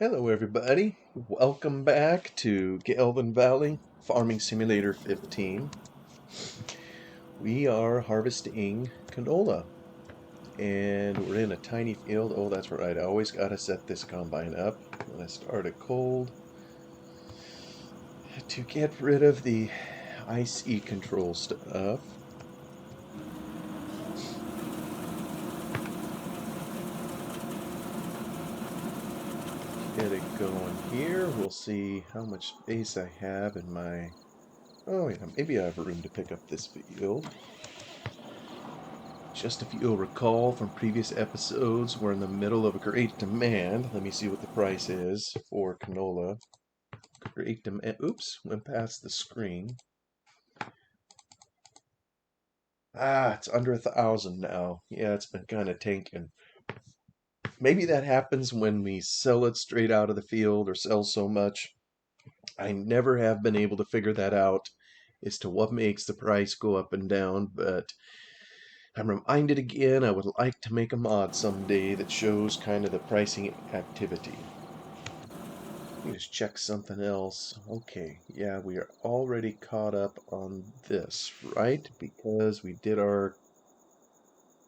Hello everybody, welcome back to Gelvin Valley Farming Simulator 15. We are harvesting canola and we're in a tiny field. Oh, that's right, I always gotta set this combine up when I start it cold to get rid of the IC control stuff. Get it going here. We'll see how much space I have in my... Oh yeah, maybe I have room to pick up this field. Just if you'll recall from previous episodes, we're in the middle of a great demand. Let me see what the price is for canola. Great demand. Oops, went past the screen. It's under 1,000 now. Yeah, it's been kind of tanking. Maybe that happens when we sell it straight out of the field or sell so much. I never have been able to figure that out as to what makes the price go up and down, but I'm reminded again I would like to make a mod someday that shows kind of the pricing activity. Let me just check something else. Okay, yeah, we are already caught up on this, right? Because we did our,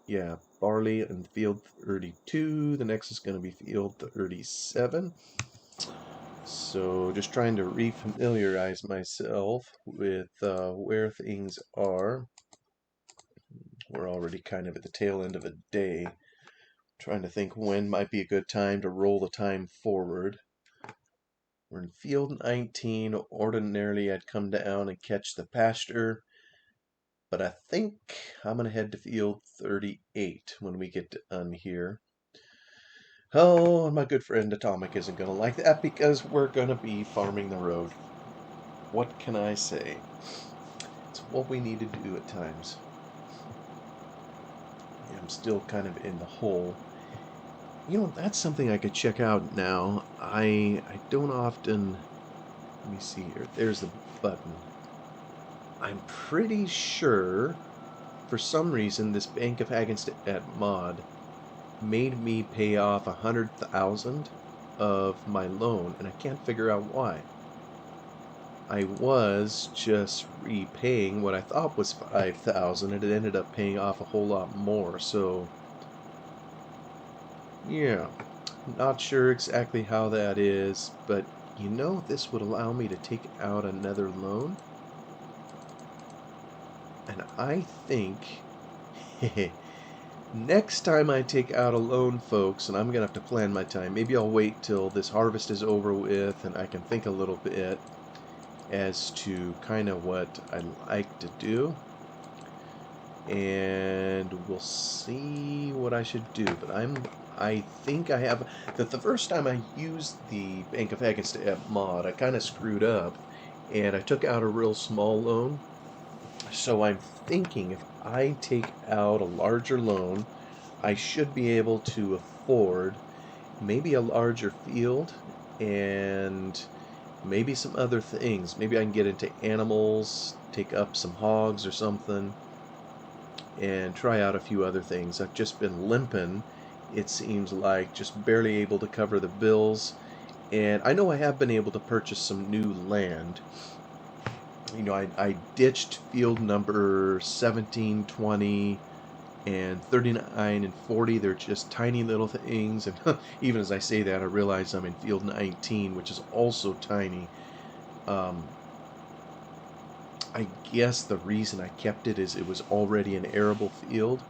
yeah, barley in field 32. The next is going to be field 37. So just trying to refamiliarize myself with where things are. We're already kind of at the tail end of a day. Trying to think when might be a good time to roll the time forward. We're in field 19. Ordinarily, I'd come down and catch the pasture, but I think I'm going to head to field 38 when we get done here. Oh, and my good friend Atomic isn't going to like that because we're going to be farming the road. What can I say? It's what we need to do at times. I'm still kind of in the hole. You know, that's something I could check out now. I don't often... Let me see here. There's the button. I'm pretty sure, for some reason, this Bank of Haggenstedt mod made me pay off 100,000 of my loan, and I can't figure out why. I was just repaying what I thought was 5,000, and it ended up paying off a whole lot more. So, yeah, not sure exactly how that is, but you know, this would allow me to take out another loan. And I think next time I take out a loan, folks, and I'm going to have to plan my time, maybe I'll wait till this harvest is over with and I can think a little bit as to kind of what I like to do. And we'll see what I should do. But I think I have... The first time I used the Bank of Haggenstedt mod, I kind of screwed up. And I took out a real small loan. So I'm thinking if I take out a larger loan, I should be able to afford maybe a larger field and maybe some other things. Maybe I can get into animals, take up some hogs or something, and try out a few other things. I've just been limping, it seems like, just barely able to cover the bills. And I know I have been able to purchase some new land. You know, I ditched field number 17, 20, and 39 and 40. They're just tiny little things. And even as I say that, I realize I'm in field 19, which is also tiny. I guess the reason I kept it is it was already an arable field.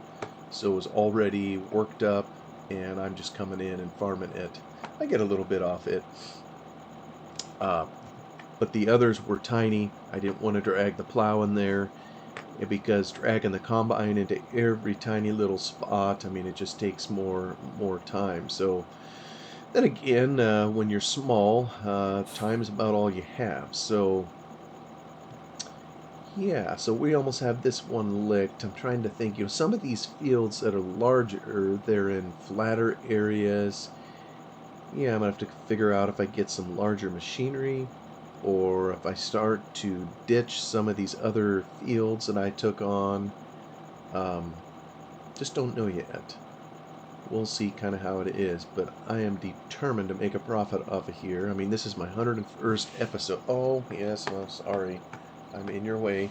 So it was already worked up, and I'm just coming in and farming it. I get a little bit off it. But the others were tiny. I didn't want to drag the plow in there because dragging the combine into every tiny little spot, I mean, it just takes more time. So then again, when you're small, time is about all you have. So yeah, so we almost have this one licked. I'm trying to think, you know, some of these fields that are larger, they're in flatter areas. Yeah, I'm gonna have to figure out if I get some larger machinery or if I start to ditch some of these other fields that I took on. Just don't know yet. we'll see kind of how it is, but I am determined to make a profit off of here. I mean, this is my 101st episode. Oh, yes, oh, sorry. I'm in your way.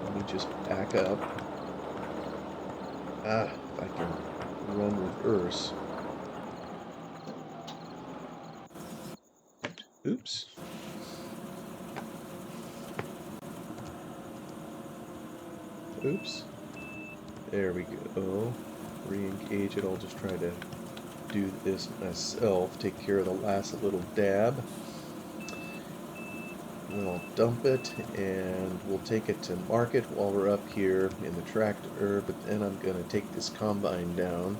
Let me just back up. If I can run reverse. Oops. Oops. There we go. Re-engage it. I'll just try to do this myself. Take care of the last little dab. And I'll dump it, and we'll take it to market while we're up here in the tractor, but then I'm going to take this combine down,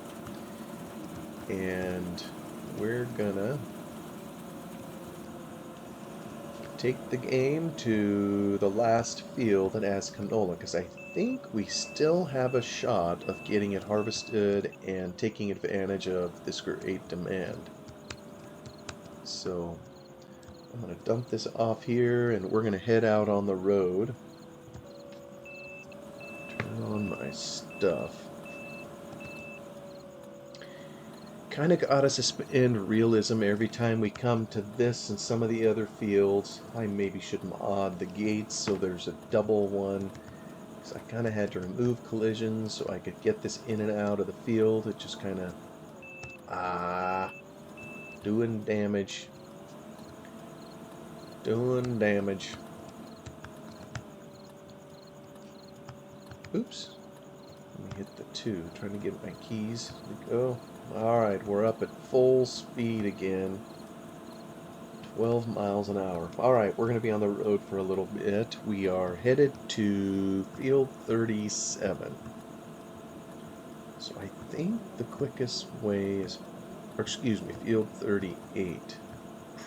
and we're going to take the game to the last field that has canola, because I think we still have a shot of getting it harvested and taking advantage of this great demand. So I'm going to dump this off here, and we're going to head out on the road. Turn on my stuff. Kind of got us to spend realism every time we come to this and some of the other fields. I maybe should mod the gates so there's a double one, because I kind of had to remove collisions so I could get this in and out of the field. It just kind of doing damage. Doing damage. Oops. Let me hit the 2. Trying to get my keys to go. Alright, we're up at full speed again. 12 miles an hour. Alright, we're going to be on the road for a little bit. We are headed to field 37. So I think the quickest way is, or excuse me, field 38.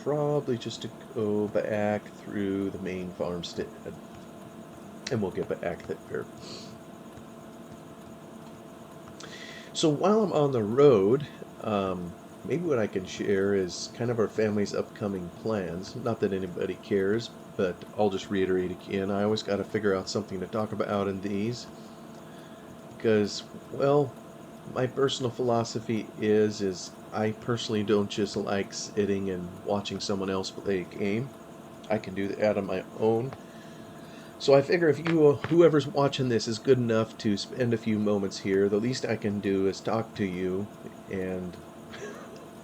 Probably just to go back through the main farmstead, and we'll get back there. So while I'm on the road, maybe what I can share is kind of our family's upcoming plans. Not that anybody cares, but I'll just reiterate again. I always got to figure out something to talk about in these, because, well, my personal philosophy is I personally don't just like sitting and watching someone else play a game. I can do that on my own. So I figure if whoever's watching this is good enough to spend a few moments here, the least I can do is talk to you and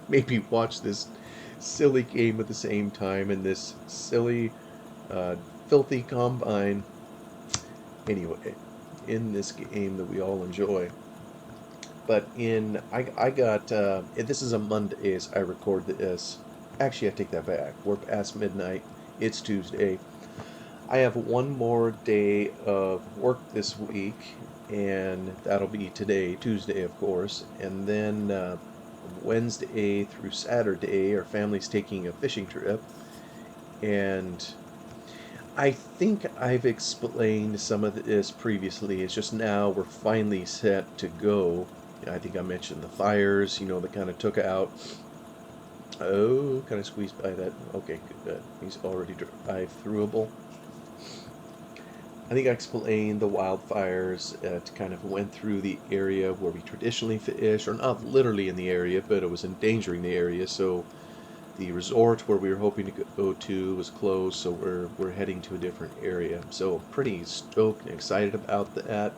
maybe watch this silly game at the same time in this silly, filthy combine. Anyway, in this game that we all enjoy. But I got, this is a Monday as I record this. Actually, I take that back. We're past midnight. It's Tuesday. I have one more day of work this week, and that'll be today, Tuesday, of course. And then Wednesday through Saturday, our family's taking a fishing trip. And I think I've explained some of this previously. It's just now we're finally set to go. I think I mentioned the fires, that kind of took out. Oh, kind of squeezed by that. Okay, good. He's already drive-throughable. I think I explained the wildfires kind of went through the area where we traditionally fish, or not literally in the area, but it was endangering the area. So the resort where we were hoping to go to was closed, so we're heading to a different area. So pretty stoked and excited about that.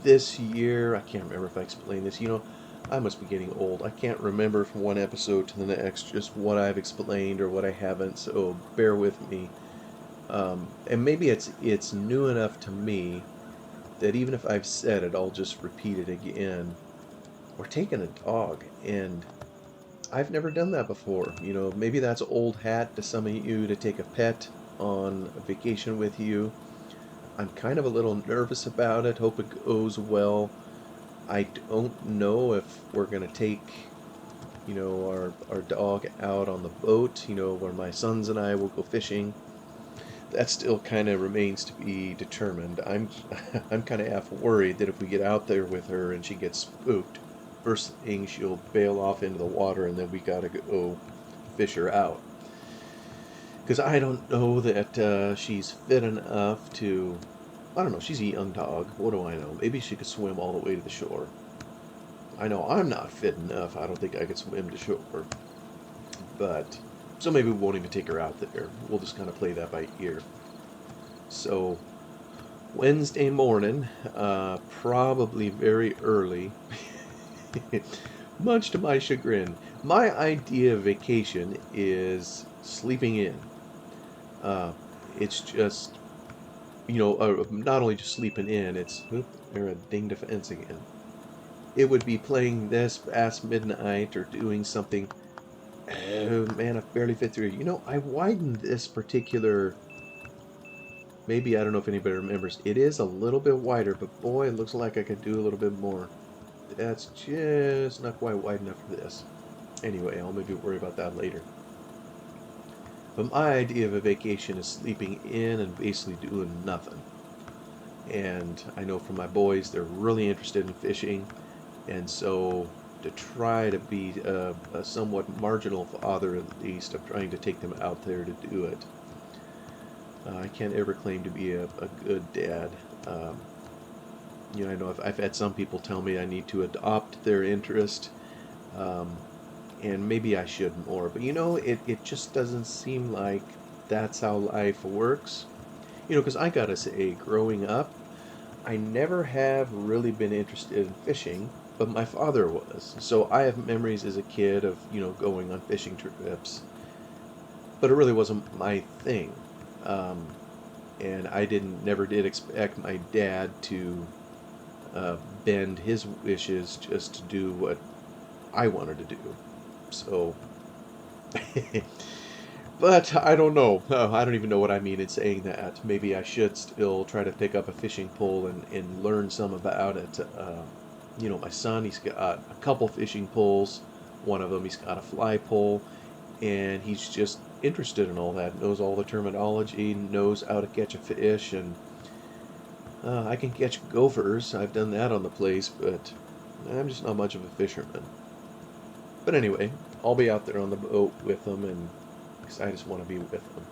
This year, I can't remember if I explained this. I must be getting old. I can't remember from one episode to the next just what I've explained or what I haven't. So bear with me. And maybe it's new enough to me that even if I've said it, I'll just repeat it again. We're taking a dog, and I've never done that before. Maybe that's old hat to some of you to take a pet on a vacation with you. I'm kind of a little nervous about it. Hope it goes well. I don't know if we're going to take, our dog out on the boat, where my sons and I will go fishing. That still kind of remains to be determined. I'm kind of half worried that if we get out there with her and she gets spooked, first thing she'll bail off into the water, and then we gotta go fish her out. Because I don't know that she's fit enough to I don't know. She's a young dog. What do I know? Maybe she could swim all the way to the shore. I know I'm not fit enough. I don't think I could swim to shore. But, so maybe we won't even take her out there. We'll just kind of play that by ear. So, Wednesday morning, probably very early, much to my chagrin. My idea of vacation is sleeping in. Uh, it's just, not only just sleeping in, it's, oop, there, I dinged a fence again. It would be playing this past midnight or doing something. Oh man, I barely fit through. I widened this particular. Maybe I don't know if anybody remembers. It is a little bit wider, but boy, it looks like I could do a little bit more. That's just not quite wide enough for this. Anyway, I'll maybe worry about that later. But my idea of a vacation is sleeping in and basically doing nothing. And I know from my boys, they're really interested in fishing. And so to try to be a somewhat marginal father, at least, of trying to take them out there to do it. I can't ever claim to be a good dad. I know I've had some people tell me I need to adopt their interest, and maybe I should more. But it just doesn't seem like that's how life works. Because I gotta say, growing up, I never have really been interested in fishing, but my father was. So I have memories as a kid of, going on fishing trips, but it really wasn't my thing. Um, and I never did expect my dad to bend his wishes just to do what I wanted to do. So, but I don't know. I don't even know what I mean in saying that. Maybe I should still try to pick up a fishing pole and learn some about it. My son, he's got a couple fishing poles. One of them, he's got a fly pole, and he's just interested in all that. Knows all the terminology, knows how to catch a fish, and I can catch gophers. I've done that on the place, but I'm just not much of a fisherman. But anyway, I'll be out there on the boat with them, and because I just want to be with them.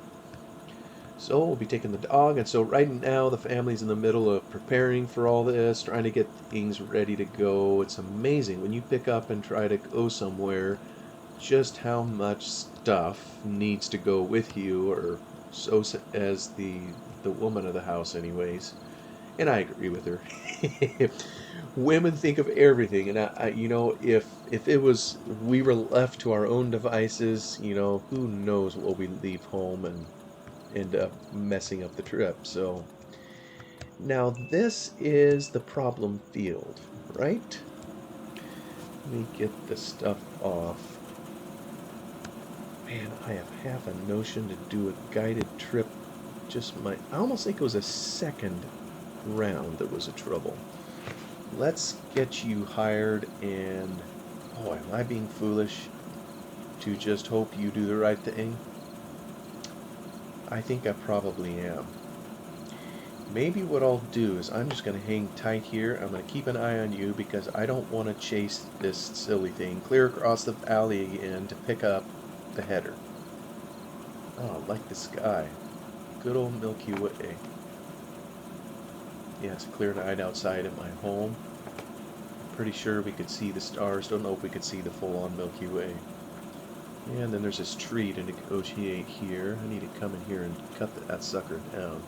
So we'll be taking the dog, and so right now the family's in the middle of preparing for all this, trying to get things ready to go. It's amazing when you pick up and try to go somewhere, just how much stuff needs to go with you, or so as the woman of the house, anyways. And I agree with her. Women think of everything, and if it was we were left to our own devices, who knows what we leave home and end up messing up the trip. So now this is the problem field, right? Let me get the stuff off. Man, I have half a notion to do a guided trip. I almost think it was a second round that was a trouble. Let's get you hired, and oh, am I being foolish to just hope you do the right thing? I think I probably am. Maybe what I'll do is I'm just going to hang tight here. I'm going to keep an eye on you because I don't want to chase this silly thing clear across the valley again to pick up the header. Oh, I like the sky. Good old Milky Way. Yeah, it's a clear night outside at my home. Pretty sure we could see the stars. Don't know if we could see the full-on Milky Way. And then there's this tree to negotiate here. I need to come in here and cut that sucker down.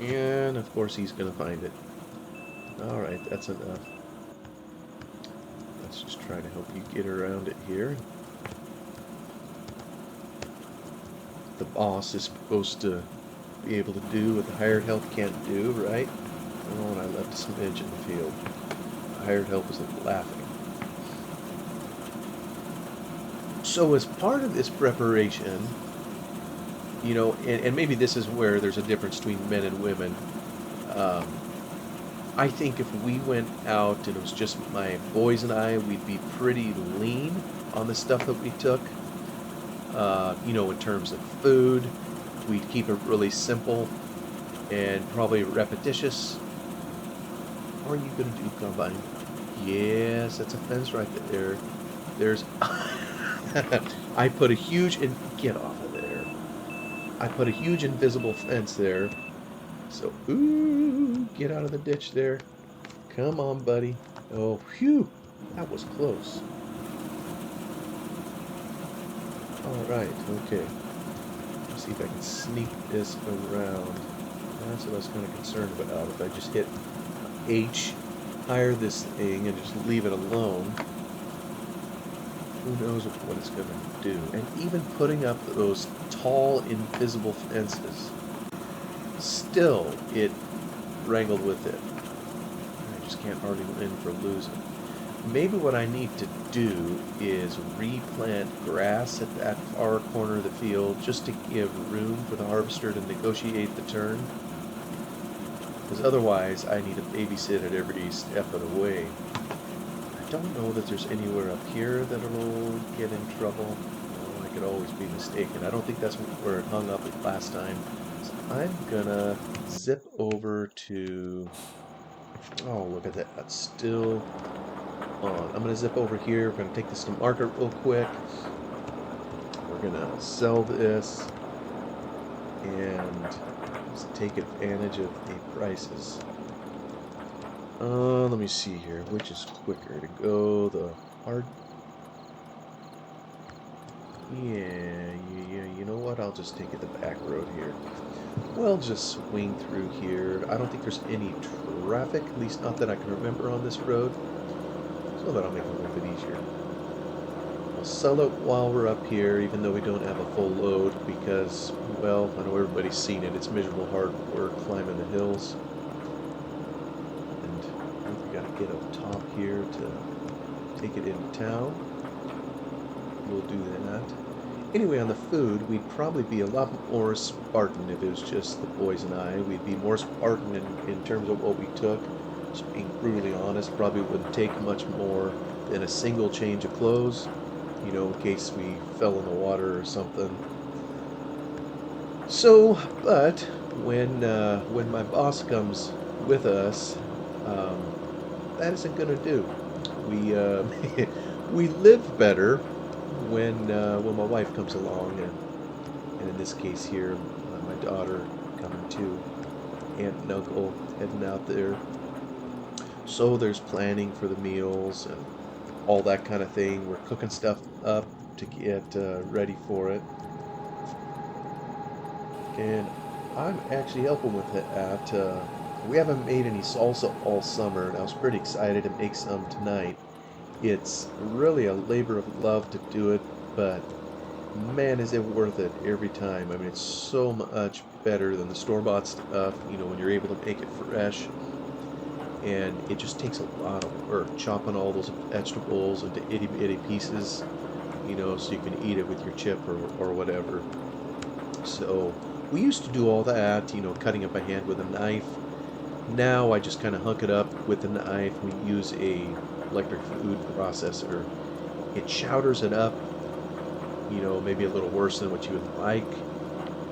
And, of course, he's going to find it. Alright, that's enough. Let's just try to help you get around it here. The boss is supposed to be able to do what the hired help can't do, right? Oh, and I left a smidge in the field. The hired help is laughing. So as part of this preparation, and maybe this is where there's a difference between men and women. I think if we went out and it was just my boys and I, we'd be pretty lean on the stuff that we took. In terms of food, we'd keep it really simple and probably repetitious. What are you going to do, Combine? Yes, that's a fence right there. There's... I put a huge... Get off of there. I put a huge invisible fence there So, ooh, get out of the ditch there. Come on, buddy. Oh, phew, that was close. All right, okay. Let's see if I can sneak this around. That's what I was kind of concerned about. If I just hit H, hire this thing, and just leave it alone, who knows what it's going to do. And even putting up those tall, invisible fences, still it wrangled with it. I just can't hardly win for losing. Maybe what I need to do is replant grass at that far corner of the field just to give room for the harvester to negotiate the turn. Because otherwise I need to babysit it every step of the way. I don't know that there's anywhere up here that'll get in trouble. Well, I could always be mistaken. I don't think that's where it hung up last time. So I'm gonna zip over to... Oh, look at that. That's still on. I'm gonna zip over here. We're gonna take this to market real quick. We're gonna sell this and just take advantage of the prices. Let me see here. Which is quicker to go? The hard. Yeah. You know what? I'll just take it the back road here. We'll just swing through here. I don't think there's any traffic, at least not that I can remember on this road. So that'll make it a little bit easier. We'll sell it while we're up here, even though we don't have a full load, because, well, I know everybody's seen it. It's miserable hard work climbing the hills. And we gotta get up top here to take it into town. We'll do that. Anyway, on the food, we'd probably be a lot more Spartan if it was just the boys and I. We'd be more Spartan in terms of what we took. Just being brutally honest, probably wouldn't take much more than a single change of clothes, you know, in case we fell in the water or something. So, but when my boss comes with us, that isn't going to do. We we live better when my wife comes along, and in this case here, my daughter coming too, aunt and uncle heading out there. So there's planning for the meals and all that kind of thing. We're cooking stuff up to get ready for it, and I'm actually helping with that. We haven't made any salsa all summer, and I was pretty excited to make some tonight. It's really a labor of love to do it, but man, is it worth it every time. I mean, it's so much better than the store-bought stuff, you know, when you're able to make it fresh. And it just takes a lot of work, chopping all those vegetables into itty-bitty pieces, you know, so you can eat it with your chip or whatever. So we used to do all that, you know, cutting it by hand with a knife. Now I just kind of hunk it up with the knife. We use a electric food processor. It chowders it up, you know, maybe a little worse than what you would like,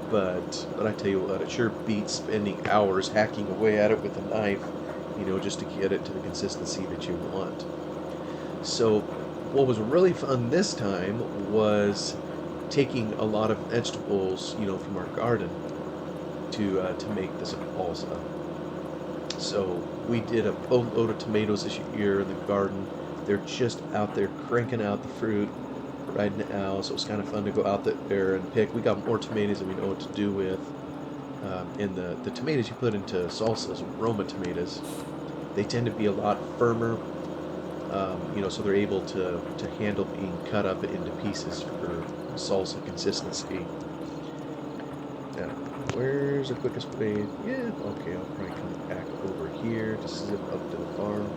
but I tell you what, it sure beats spending hours hacking away at it with a knife, you know, just to get it to the consistency that you want. So what was really fun this time was taking a lot of vegetables, you know, from our garden to make this salsa. So we did a boatload of tomatoes this year in the garden. They're just out there cranking out the fruit right now, so it's kind of fun to go out there and pick. We got more tomatoes than we know what to do with. And the tomatoes you put into salsas, roma tomatoes, they tend to be a lot firmer, you know, so they're able to handle being cut up into pieces for salsa consistency. Now, where's the quickest way? Yeah, okay, I'll probably come back over here to zip up to the farm.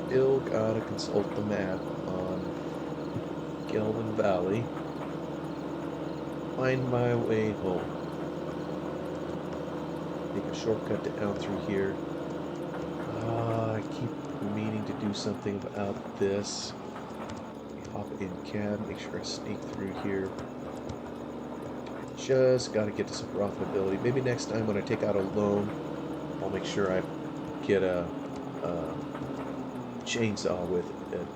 Still gotta consult the map on Gelvin Valley. Find my way home. Take a shortcut down through here. I keep meaning to do something about this. Hop in cab, make sure I sneak through here. Just got to get to some profitability. Maybe next time when I take out a loan, I'll make sure I get a chainsaw with it.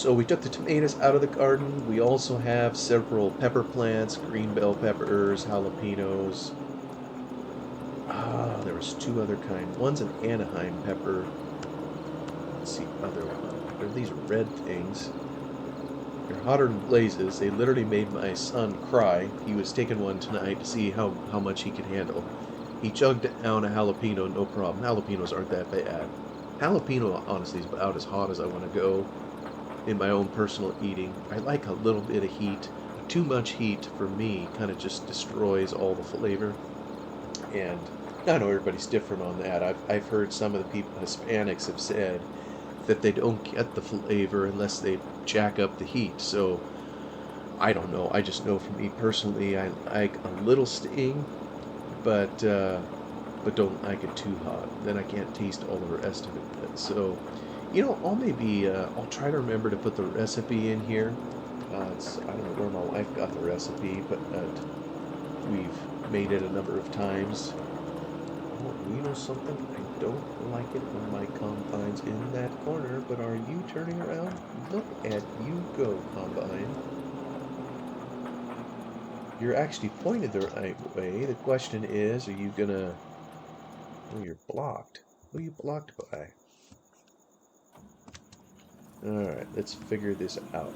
So we took the tomatoes out of the garden. We also have several pepper plants, green bell peppers, jalapenos. Ah, there was two other kind. One's an Anaheim pepper. Let's see, other one. There are these red things. They're hotter than blazes. They literally made my son cry. He was taking one tonight to see how much he could handle. He chugged down a jalapeno, no problem. Jalapenos aren't that bad. Jalapeno, honestly, is about as hot as I want to go in my own personal eating. I like a little bit of heat. Too much heat, for me, kind of just destroys all the flavor. And I know everybody's different on that. I've heard some of the people, Hispanics, have said that they don't get the flavor unless they jack up the heat. So I don't know. I just know for me personally, I like a little sting, but don't like it too hot. Then I can't taste all the rest of it. So, you know, I'll try to remember to put the recipe in here. I don't know where my wife got the recipe, but we've made it a number of times. Oh, you know something? I don't like it when my combine's in that corner, but are you turning around? Look at you go, combine. You're actually pointed the right way. The question is, are you gonna... Oh, you're blocked. Who are you blocked by? Alright, let's figure this out.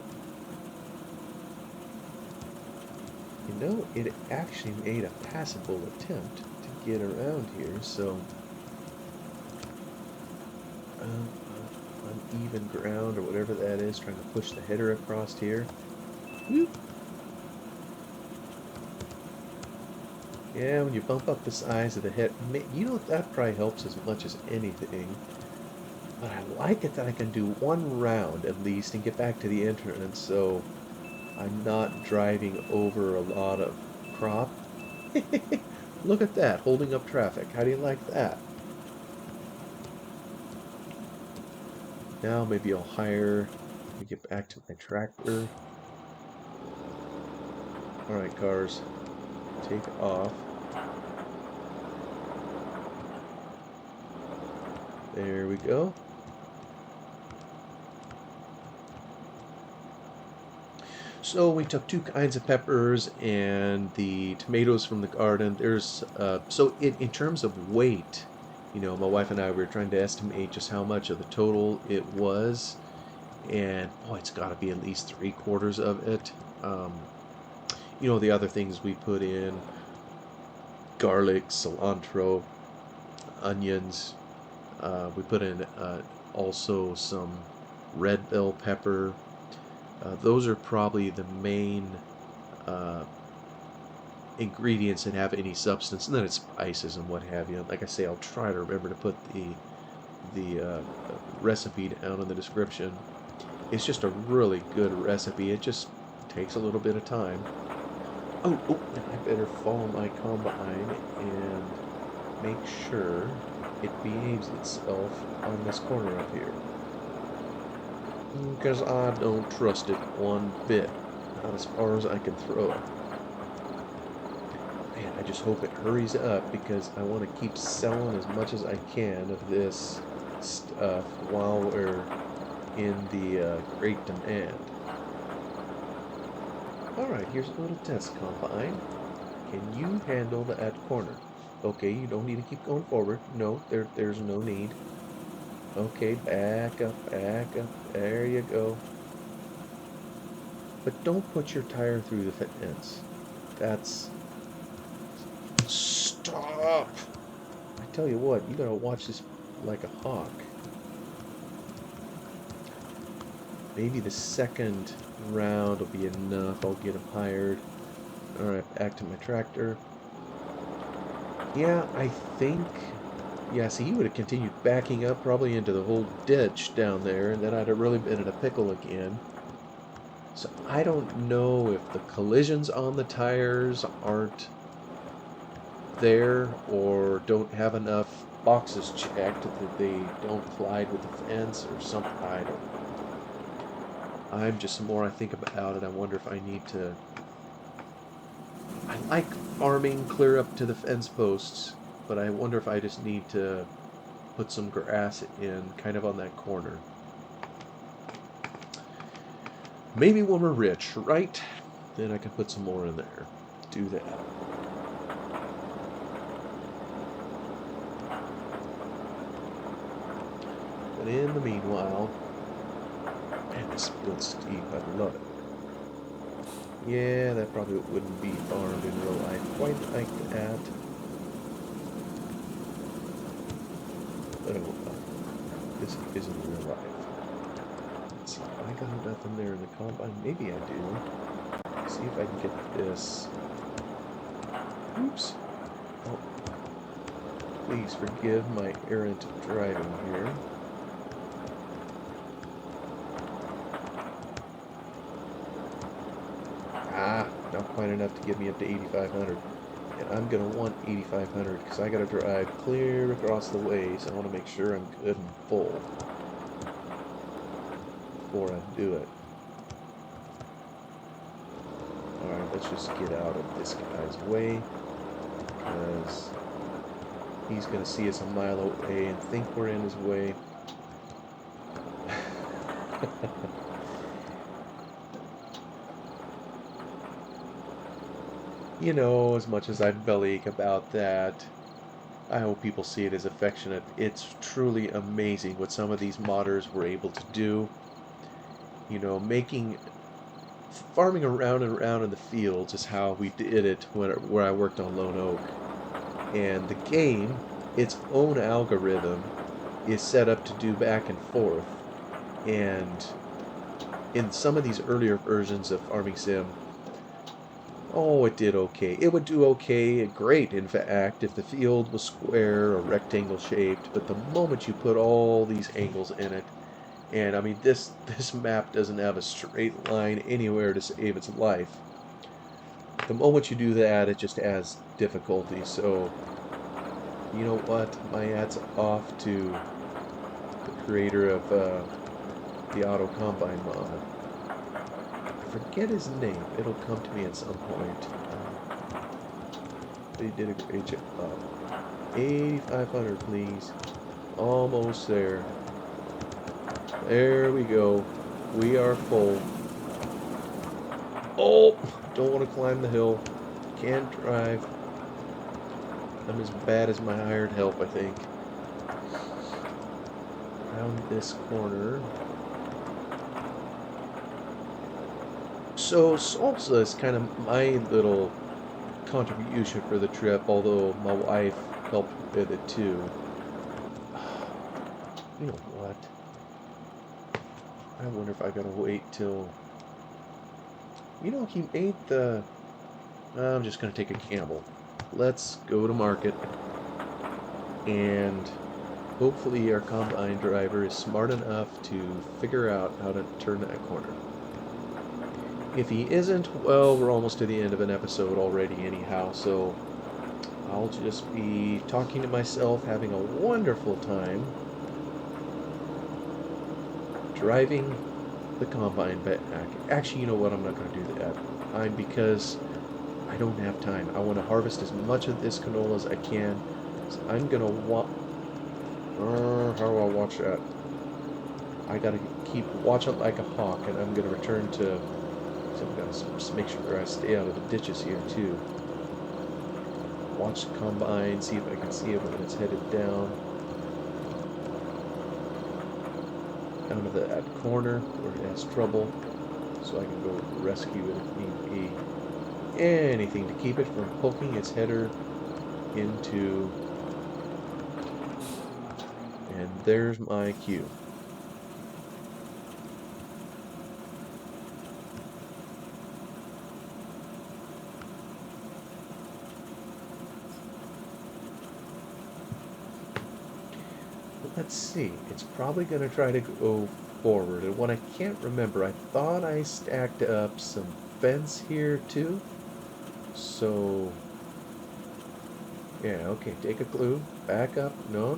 You know, it actually made a passable attempt to get around here, so... uneven ground, or whatever that is, trying to push the header across here. Whoop. Yeah, when you bump up the size of the head, you know, that probably helps as much as anything. But I like it that I can do one round at least and get back to the entrance, so I'm not driving over a lot of crop. Look at that, holding up traffic. How do you like that? Now maybe I'll hire, let me get back to my tractor. Alright, cars, take off. There we go. So we took two kinds of peppers and the tomatoes from the garden. There's so in terms of weight, you know, my wife and I were trying to estimate just how much of the total it was, and boy, it's got to be at least 3/4 of it. You know, the other things we put in: garlic, cilantro, onions. We put in also some red bell pepper. Those are probably the main uh, ingredients that have any substance, and then it's spices and what have you. Like I say, I'll try to remember to put the recipe down in the description. It's just a really good recipe. It just takes a little bit of time. Oh, I better follow my combine and make sure it behaves itself on this corner up here. Because I don't trust it one bit. Not as far as I can throw it. Man, I just hope it hurries up because I want to keep selling as much as I can of this stuff while we're in the great demand. Alright, here's a little test combine. Can you handle that corner? Okay, you don't need to keep going forward. No, there's no need. Okay, back up, back up. There you go. But don't put your tire through the fence. That's... Stop! I tell you what, you gotta watch this like a hawk. Maybe the second round will be enough. I'll get him hired. Alright, back to my tractor. Yeah, I think... Yeah, see, he would have continued backing up probably into the whole ditch down there, and then I'd have really been in a pickle again. So I don't know if the collisions on the tires aren't there or don't have enough boxes checked that they don't collide with the fence or something. I don't know. The more I think about it, I wonder if I need to... I like farming clear up to the fence posts, but I wonder if I just need to put some grass in kind of on that corner. Maybe when we're rich, right? Then I can put some more in there. Do that. But in the meanwhile, man, this field's steep. I love it. Yeah, that probably wouldn't be farmed in real life quite like that. But oh well, this isn't real life. Let's see, I got nothing there in the combine. Maybe I do. See if I can get this. Oops. Oh, please forgive my errant driving here. Ah, not quite enough to get me up to 8,500. And I'm going to want 8,500 because I got to drive clear across the way, so I want to make sure I'm good and full before I do it. Alright, let's just get out of this guy's way because he's going to see us a mile away and think we're in his way. You know, as much as I bellyache about that, I hope people see it as affectionate. It's truly amazing what some of these modders were able to do. You know, farming around and around in the fields is how we did it where I worked on Lone Oak. And the game, its own algorithm, is set up to do back and forth. And in some of these earlier versions of Farming Sim, oh, it did okay. It would do okay, great, in fact, if the field was square or rectangle shaped, but the moment you put all these angles in it, and I mean, this map doesn't have a straight line anywhere to save its life. The moment you do that, it just adds difficulty, so, you know what, my hat's off to the creator of the Auto Combine mod. Forget his name. It'll come to me at some point. They did a great job. 8,500, please. Almost there. There we go. We are full. Oh! Don't want to climb the hill. Can't drive. I'm as bad as my hired help, I think. Around this corner. So salsa is kind of my little contribution for the trip, although my wife helped with it too. You know what? I wonder if I gotta wait till... You know, he made the... I'm just gonna take a gamble. Let's go to market. And hopefully our combine driver is smart enough to figure out how to turn that corner. If he isn't, well, we're almost to the end of an episode already anyhow, so I'll just be talking to myself, having a wonderful time, driving the combine back. Actually, you know what, I'm not going to do that. Because I don't have time. I want to harvest as much of this canola as I can. So I'm going to how do I watch that? I got to keep watching like a hawk, and I'm going to return to... So I've got to just make sure I stay out of the ditches here too. Watch the combine, see if I can see it when it's headed down. Down to that corner where it has trouble, so I can go rescue it if need be. Anything to keep it from poking its header into... And there's my cue. Let's see, it's probably going to try to go forward, and what I can't remember, I thought I stacked up some fence here too, so, yeah, okay, take a clue, back up, no,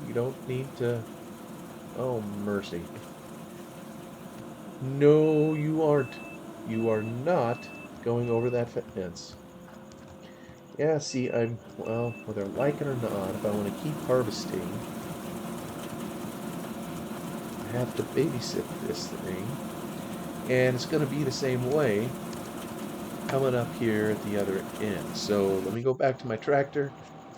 you don't need to, oh, mercy, no, you are not going over that fence. Yeah, see, well, whether I like it or not, if I want to keep harvesting, have to babysit this thing, And it's going to be the same way coming up here at the other end. So let me go back to my tractor.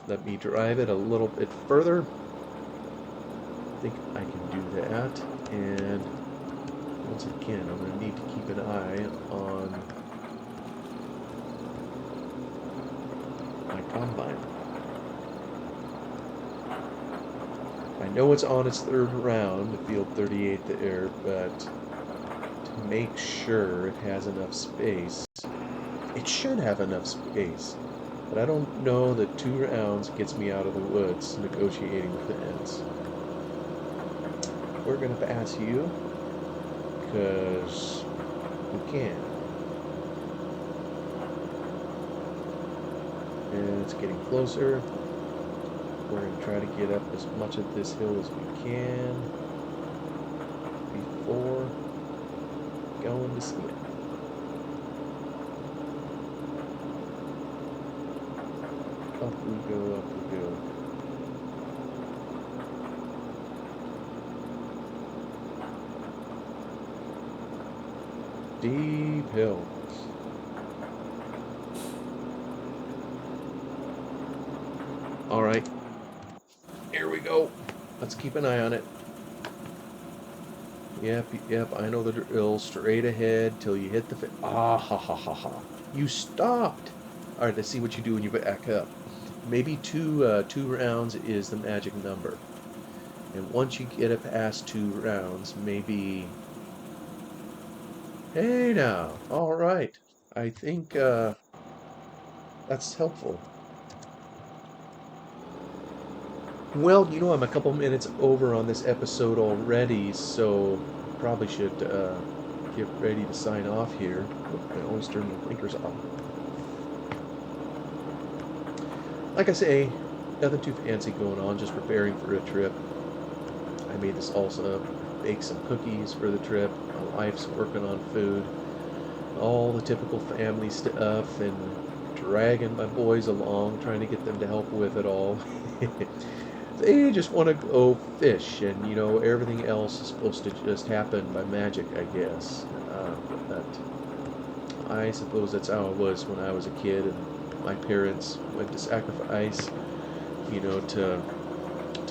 Let me drive it a little bit further. I think I can do that. And once again, I'm going to need to keep an eye on my combine. I know it's on its third round, the field 38 there, but to make sure it has enough space, it should have enough space. But I don't know that 2 rounds gets me out of the woods negotiating the fence. We're going to pass you because we can. And it's getting closer. We're going to try to get up as much of this hill as we can before going to see it. Up we go, up we go. Deep hills. All right. Here we go. Let's keep an eye on it. Yep, I know the drill. Straight ahead till you hit the ah, ha, ha, ha, ha. You stopped. All right, let's see what you do when you back up. Maybe two rounds is the magic number. And once you get it past 2 rounds, maybe... Hey now, all right. I think that's helpful. Well, you know, I'm a couple minutes over on this episode already, so probably should get ready to sign off here. I always turn my blinkers off. Like I say, nothing too fancy going on, just preparing for a trip. I made the salsa, baked some cookies for the trip. My wife's working on food. All the typical family stuff, and dragging my boys along, trying to get them to help with it all. They just want to go fish, and you know, everything else is supposed to just happen by magic, I guess. But I suppose that's how it was when I was a kid, and my parents went to sacrifice, you know, to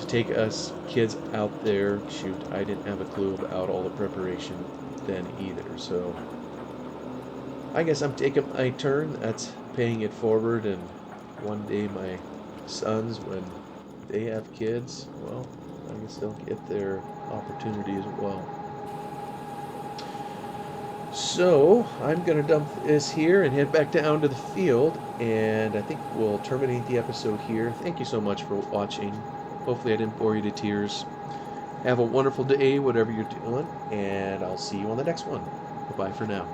take us kids out there. Shoot, I didn't have a clue about all the preparation then either, so I guess I'm taking my turn. That's paying it forward, and one day my sons, when they have kids, well, I guess they'll get their opportunity as well. So I'm going to dump this here and head back down to the field, and I think we'll terminate the episode here. Thank you so much for watching. Hopefully I didn't bore you to tears. Have a wonderful day, whatever you're doing, and I'll see you on the next one. Goodbye for now.